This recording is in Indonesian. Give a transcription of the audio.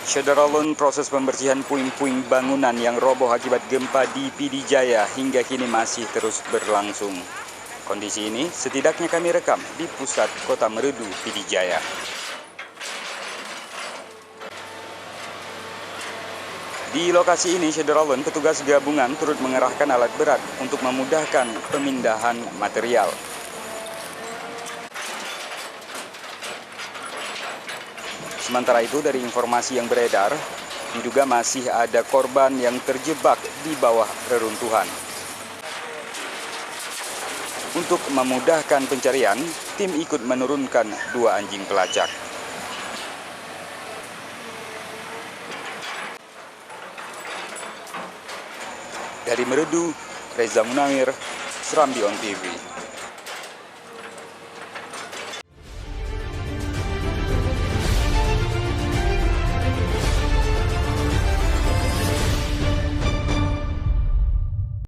Sederalun proses pembersihan puing-puing bangunan yang roboh akibat gempa di Pidie Jaya hingga kini masih terus berlangsung. Kondisi ini setidaknya kami rekam di pusat kota Meurudu, Pidie Jaya. Di lokasi ini, Sederalun petugas gabungan turut mengerahkan alat berat untuk memudahkan pemindahan material. Sementara itu, dari informasi yang beredar, diduga masih ada korban yang terjebak di bawah reruntuhan. Untuk memudahkan pencarian, tim ikut menurunkan 2 anjing pelacak. Dari Meurudu, Reza Munawir, Serambi On TV.